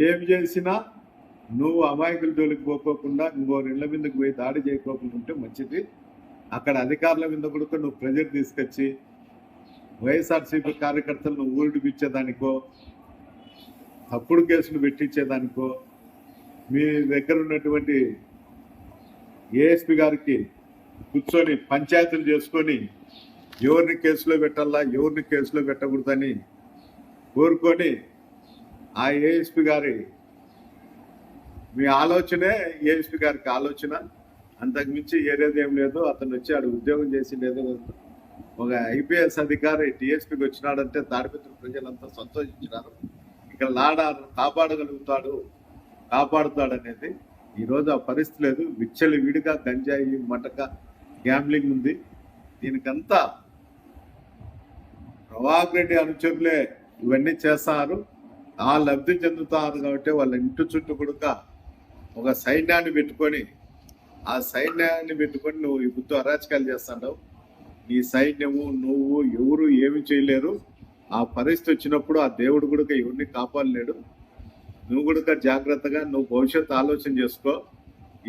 ఏం చేసినా నువ్వు అమాయకుల జోలికి పోకోకుండా ఇంకో ఇళ్ల మీదకి పోయి దాడి చేయకోకుండా ఉంటే మంచిది. అక్కడ అధికారుల మీద కూడా నువ్వు ప్రెజర్ తీసుకొచ్చి వైఎస్ఆర్సీపీ కార్యకర్తలు నువ్వు ఊరిడిపించేదానికో తప్పుడు కేసులు పెట్టించేదానికో మీ దగ్గర ఉన్నటువంటి ఏఎస్పీ గారికి కూర్చొని పంచాయతీలు చేసుకొని ఎవరిని కేసులో పెట్టాలా ఎవరిని కేసులో పెట్టకూడదని కోరుకొని ఆ ఏఎస్పీ గారి మీ ఆలోచనే ఏఎస్పీ గారికి ఆలోచన, అంతకుమించి ఏరేది ఏం లేదు. అతను వచ్చి ఆడు ఉద్యోగం చేసి లేదు. ఒక ఐపీఎస్ అధికారి టీఎస్పీకి వచ్చినాడంటే తాడిపత్రి ప్రజలంతా సంతోషించినారు. ఇక్కడ కాపాడగలుగుతాడు కాపాడుతాడనేది. ఈరోజు ఆ పరిస్థితి లేదు. విచ్చలి విడిగా గంజాయి మటక గ్యాంబ్లింగ్ ఉంది. దీనికంతా ప్రభాకర్ రెడ్డి అనుచరులే ఇవన్నీ చేస్తారు, ఆ లబ్ధి చెందుతారు. కాబట్టి వాళ్ళ ఇంటి చుట్టూ కూడా ఒక సైన్యాన్ని పెట్టుకొని ఆ సైన్యాన్ని పెట్టుకొని నువ్వు ఈ బుద్ధి అరాచకాలు చేస్తావు. నీ సైన్యము నువ్వు ఎవరు ఏమి చేయలేరు. ఆ పరిస్థితి వచ్చినప్పుడు ఆ దేవుడు కూడా ఎవరిని కాపాడలేడు. నువ్వు కూడా జాగ్రత్తగా నువ్వు భవిష్యత్తు ఆలోచన చేసుకో.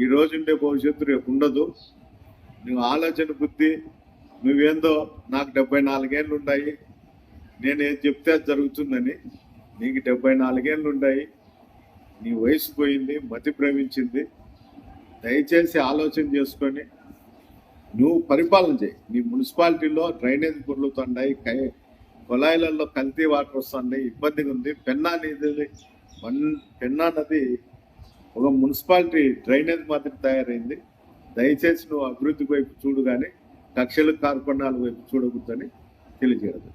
ఈ రోజు ఉండే భవిష్యత్తు రేపు ఉండదు. నువ్వు ఆలోచన బుద్ధి నువ్వేందో నాకు 74 ఏళ్ళు ఉన్నాయి, నేను ఏం చెప్తే అది జరుగుతుందని. నీకు 74 ఏళ్ళు ఉన్నాయి, నీ వయసు పోయింది, మతి భ్రమించింది. దయచేసి ఆలోచన చేసుకొని నువ్వు పరిపాలన చేయి. నీ మున్సిపాలిటీలో డ్రైనేజ్ పొర్లుతున్నాయి, కొలాయిలలో కల్తీ వాటర్ వస్తున్నాయి, ఇబ్బందిగా ఉంది. పెన్నా నది ఒక మున్సిపాలిటీ డ్రైనేజ్ మాత్రం తయారైంది. దయచేసి నువ్వు అభివృద్ధి వైపు చూడు కానీ కక్షలు కార్పణాల వైపు చూడకూడదని తెలియజేయడం.